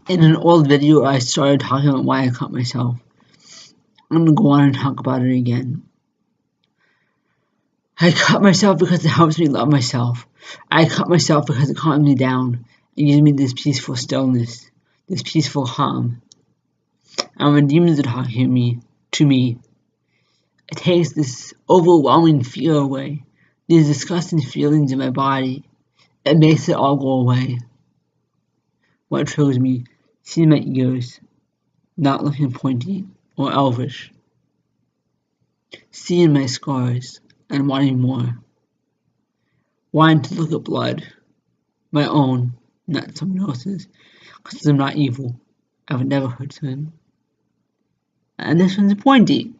In an old video, I started talking about why I cut myself. I'm gonna go on and talk about it again. I cut myself because it helps me love myself. I cut myself because it calms me down and gives me this peaceful stillness, this peaceful calm. And when demons are talking to me, it takes this overwhelming fear away, these disgusting feelings in my body. It makes it all go away. What triggers me? Seeing my ears not looking pointy or elvish. Seeing my scars and wanting more. Wanting to look at blood. My own, not someone else's. Because I'm not evil. I would never hurt someone. And this one's pointy.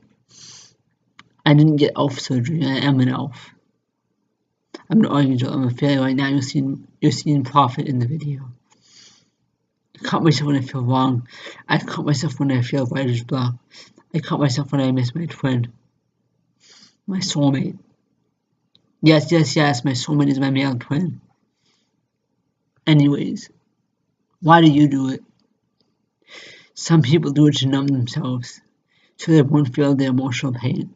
I didn't get elf surgery. I am an elf. I'm an angel. I'm a fairy right now. You're seeing Prophet in the video. I cut myself when I feel wrong. I cut myself when I feel writer's block. I cut myself when I miss my twin. My soulmate. Yes, my soulmate is my male twin. Anyways, why do you do it? Some people do it to numb themselves, so they won't feel the emotional pain.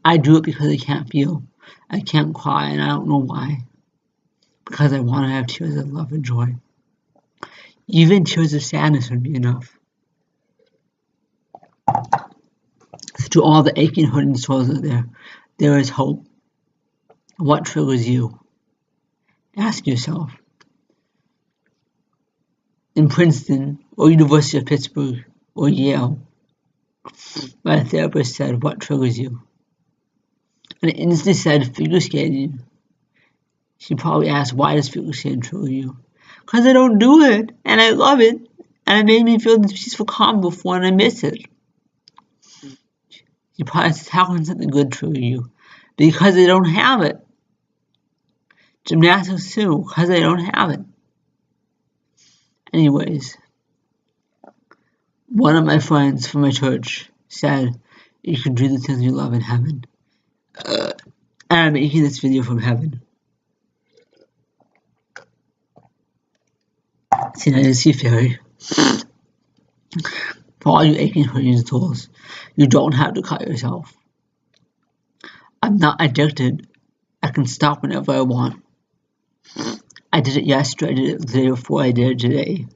I do it because I can't feel. I can't cry, and I don't know why. Because I want to have tears of love and joy. Even tears of sadness would be enough. To all the aching, hurting souls out there, there is hope. What triggers you? Ask yourself. In Princeton, or University of Pittsburgh, or Yale, my therapist said, what triggers you? And it instantly said, figure skating. She probably asked, why does figure skating trigger you? Because I don't do it, and I love it, and it made me feel this peaceful calm before, and I miss it. She probably says, how can something good trigger you? Because I don't have it. Gymnastics too, because I don't have it. Anyways, one of my friends from my church said, you can do the things you love in heaven. And I'm making this video from heaven. See, I didn't see fairy. For all you aching, hurting souls, you don't have to cut yourself. I'm not addicted. I can stop whenever I want. I did it yesterday, I did it the day before, I did it today.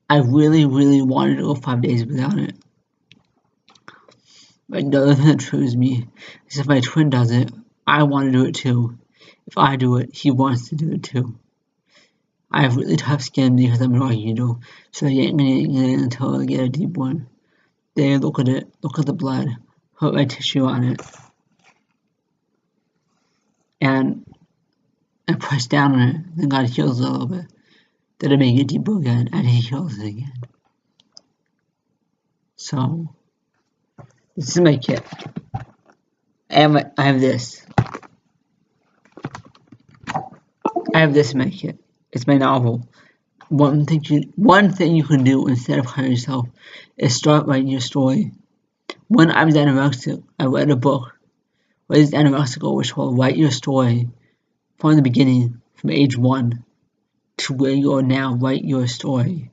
I really, really wanted to go 5 days without it. But the other thing that triggers me is if my twin does it, I want to do it too. If I do it, he wants to do it too. I have really tough skin because I'm an Argento, so they ain't gonna get it until I get a deep one. They look at it, look at the blood, put my tissue on it, and I press down on it, then God heals it a little bit. Then I make it deeper again, and he heals it again. So, this is my kit. I have this. I have this in my kit. It's my novel. One thing you can do instead of cutting yourself is start writing your story. When I was anorexic, I read a book, What is Anorexical, which will write your story from the beginning, from age 1 to where you are now. Write your story.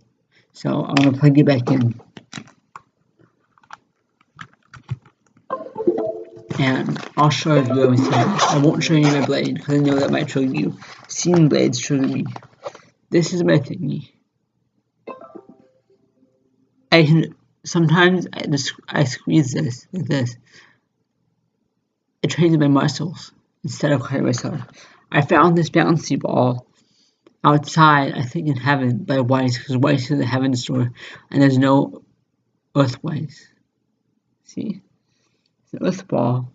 So I'm gonna plug it back in. And I'll show you everything. I won't show you my blade because I know that might trigger you. Seeing blades trigger me. This is my thingy. Sometimes I squeeze this like this. It trains my muscles instead of cutting myself. I found this bouncy ball outside, I think in heaven, by Weiss, because Weiss is a heaven store, and there's no Earth Weiss. See? It's an Earth ball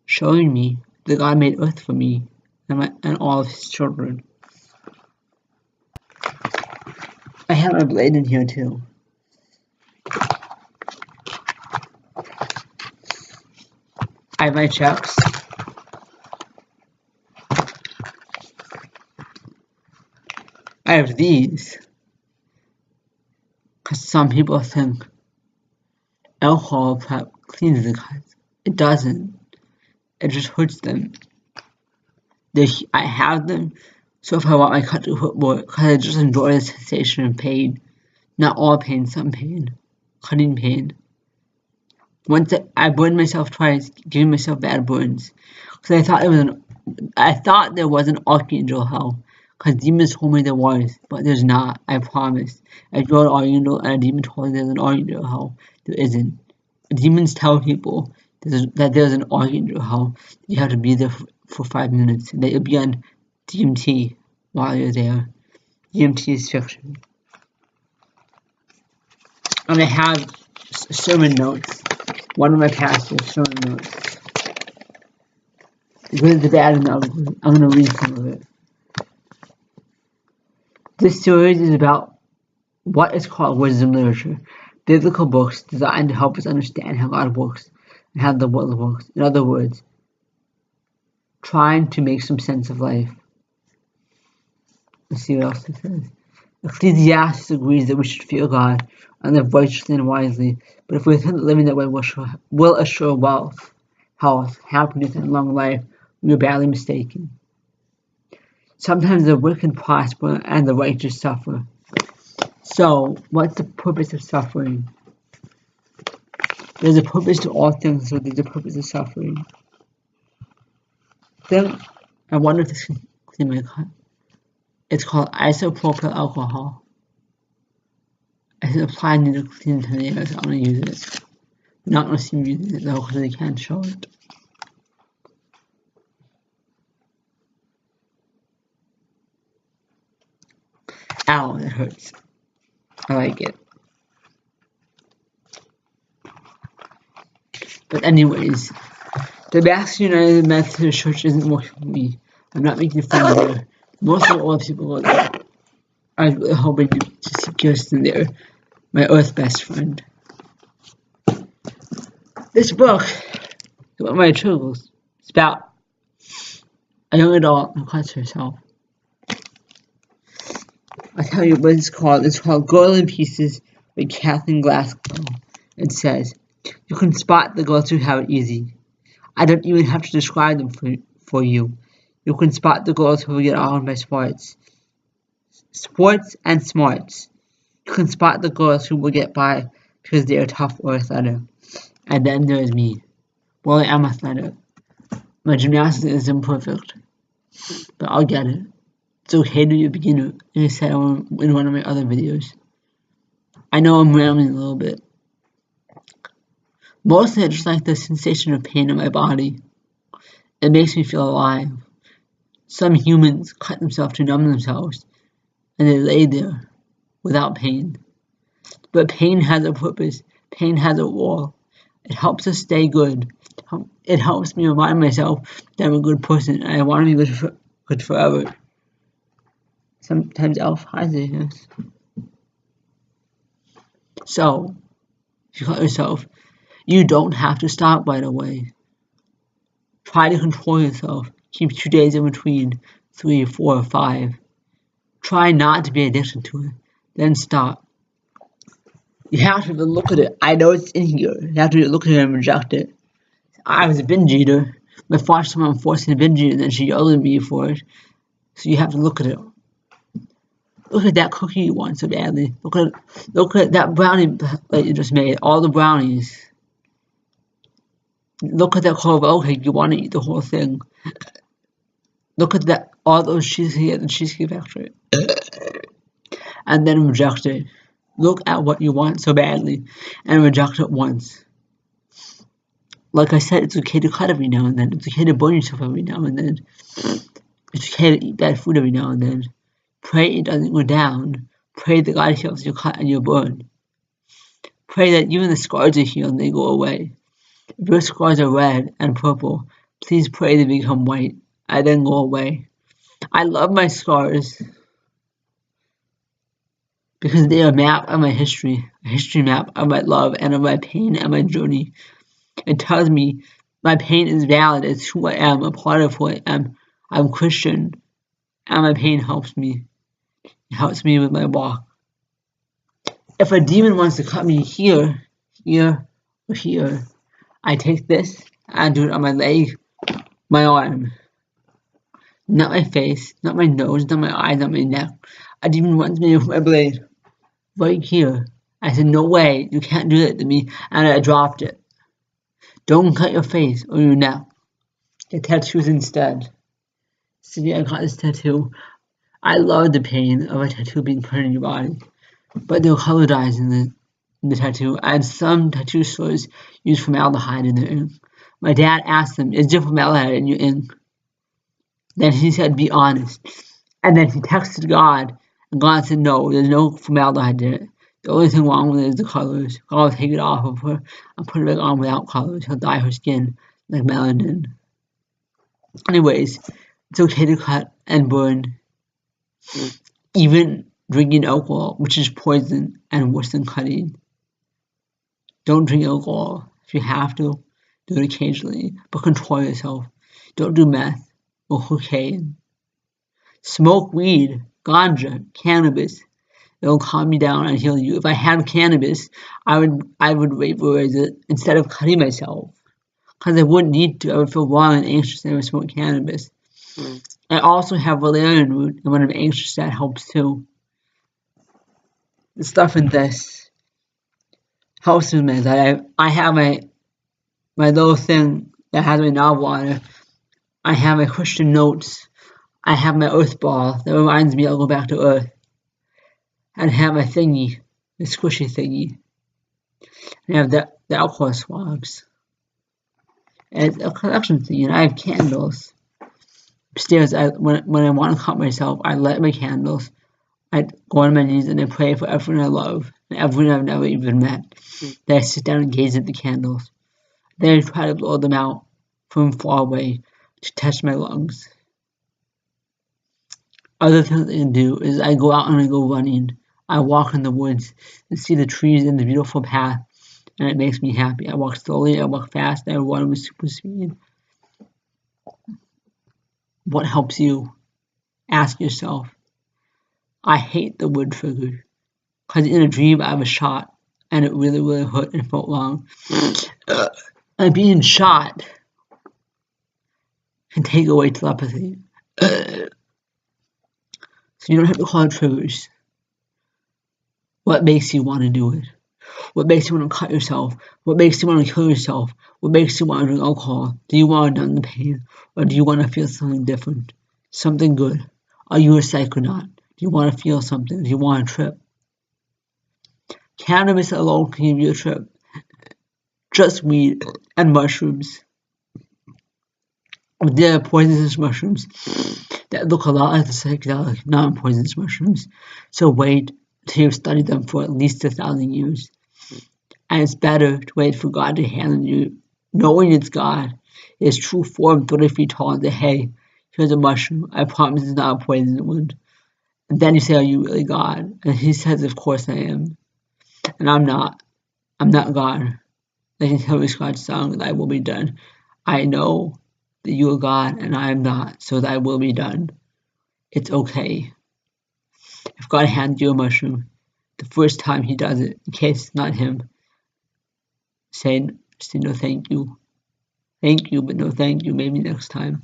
showing me that God made Earth for me and all of his children. I have my blade in here too. I have my checks. I have these. Because some people think alcohol prep cleans the cuts. It doesn't. It just hurts them. I have them So if I want my cut to hurt more, because I just enjoy the sensation of pain. Not all pain, some pain. Cutting pain. Once I burned myself twice, giving myself bad burns. Because I thought there was an archangel hell. Because demons told me there was, but there's not, I promise. If you're an archangel and a demon told me there's an archangel hell, there isn't. Demons tell people that there's an archangel hell. You have to be there for 5 minutes. And that you'll be on DMT while you're there. DMT is fiction. And I have sermon notes. One of my pastors' sermon notes. The good, the bad, and the ugly. I'm going to read some of it. This series is about what is called wisdom literature. Biblical books designed to help us understand how God works and how the world works. In other words, trying to make some sense of life. Let's see what else it says. Ecclesiastes agrees that we should fear God and live righteously and wisely, but if we think that living that way will assure wealth, health, happiness, and long life, we are badly mistaken. Sometimes the wicked prosper and the righteous suffer. So, what's the purpose of suffering? There's a purpose to all things, so there's a purpose of suffering. Then, I wonder if this can clean my cut. It's called isopropyl alcohol. It's applied to clean tomatoes, so I'm going to use it. I'm not going to see me using it though, because I can't show it. Ow, that hurts. I like it. But anyways, the Baptist United Methodist Church isn't working for me. I'm not making fun of it. Most of all the people go there. I was really hoping to see Kirsten there, my Earth best friend. This book is about my struggles. It's about a young adult who cuts herself. I'll tell you what it's called. It's called Girl in Pieces by Kathleen Glasgow. It says, you can spot the girls who have it easy. I don't even have to describe them for you. You can spot the girls who get on by sports and smarts. You can spot the girls who will get by because they are tough or athletic. And then there's me. Well, I am athletic. My gymnastics is imperfect, but I'll get it. It's okay to be a beginner, and I said in one of my other videos. I know I'm rambling a little bit. Mostly I just like the sensation of pain in my body. It makes me feel alive. Some humans cut themselves to numb themselves, and they lay there without pain. But pain has a purpose. Pain has a role. It helps us stay good. It helps me remind myself that I'm a good person, and I want to be good forever. Sometimes Elf hides it. So, if you cut yourself, you don't have to stop right away. Try to control yourself. Keep 2 days in between, 3, 4, or 5. Try not to be addicted to it. Then stop. You have to look at it. I know it's in here. You have to look at it and reject it. I was a binge eater. My foster mom forced me to binge eat, and then she yelled at me for it. So you have to look at it. Look at that cookie you want so badly. Look at that brownie that you just made. All the brownies. Look at that Corval cake. You want to eat the whole thing. Look at that. All those cheesecake at the Cheesecake Factory. And then reject it. Look at what you want so badly and reject it once. Like I said, it's okay to cut every now and then. It's okay to burn yourself every now and then. It's okay to eat bad food every now and then. Pray it doesn't go down. Pray that God heals your cut and your burn. Pray that even the scars are healed and they go away. If your scars are red and purple, please pray they become white and then go away. I love my scars because they are a map of my history, a history map of my love and of my pain and my journey. It tells me my pain is valid, it's who I am, a part of who I am. I'm Christian, and my pain helps me. It helps me with my walk. If a demon wants to cut me here, or here, I take this and do it on my leg, my arm. Not my face, not my nose, not my eyes, not my neck. I'd even once made with my blade. Right here. I said, no way, you can't do that to me, and I dropped it. Don't cut your face or your neck. Get tattoos instead. See, I got this tattoo. I love the pain of a tattoo being put in your body, but there are color dyes in the tattoo, and some tattoo stores use formaldehyde in their ink. My dad asked them, is there formaldehyde in your ink? Then he said, be honest. And then he texted God, and God said, no, there's no formaldehyde in it. The only thing wrong with it is the colors. God will take it off of her and put it back on without colors. He'll dye her skin like melanin. Anyways, it's okay to cut and burn. Even drinking alcohol, which is poison and worse than cutting. Don't drink alcohol. If you have to, do it occasionally, but control yourself. Don't do meth or cocaine. Smoke weed, ganja, cannabis. It'll calm you down and heal you. If I had cannabis, I would vaporize it instead of cutting myself. Because I wouldn't need to. I would feel wrong and anxious if I smoke cannabis. I also have valerian root, and when I'm anxious, that helps too. The stuff in this helps me, man. I have my little thing that has my novel on it. I have my Christian notes. I have my earth ball that reminds me I'll go back to earth. And I have my thingy, the squishy thingy. And I have the alcohol swabs. And it's a collection thing, and I have candles. Upstairs, when I want to cut myself, I light my candles. I go on my knees and I pray for everyone I love and everyone I've never even met. Then I sit down and gaze at the candles. Then I try to blow them out from far away to touch my lungs. Other things I can do is I go out and I go running. I walk in the woods and see the trees and the beautiful path, and it makes me happy. I walk slowly, I walk fast, I run with super speed. What helps you? Ask yourself. I hate the word trigger, because in a dream I was shot, and it really, really hurt and felt wrong. And being shot can take away telepathy. So you don't have to call it triggers. What makes you want to do it? What makes you want to cut yourself? What makes you want to kill yourself? What makes you want to drink alcohol? Do you want to numb the pain? Or do you want to feel something different? Something good? Are you a psychonaut? Do you want to feel something? Do you want a trip? Cannabis alone can give you a trip. Just weed and mushrooms. There are poisonous mushrooms that look a lot like the psychedelic non-poisonous mushrooms. So wait till you've studied them for at least 1,000 years. And it's better to wait for God to handle you, knowing it's God. His true form 30 feet tall and say, hey, here's a mushroom. I promise it's not a poisonous one. And then you say, are you really God? And he says, of course I am. And I'm not. I'm not God. Like in Hillary Scott's song, thy will be done. I know that you are God and I am not, so thy will be done. It's okay. If God hands you a mushroom, the first time he does it, in case it's not him, say no thank you. Thank you, but no thank you, maybe next time.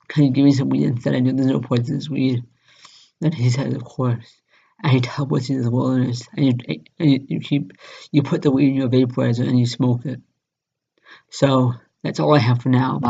Can you give me some weed instead? I know there's no poisonous weed. Then he says, of course. And he teleports into the wilderness, and you put the weed in your vaporizer and you smoke it. So that's all I have for now. Bye.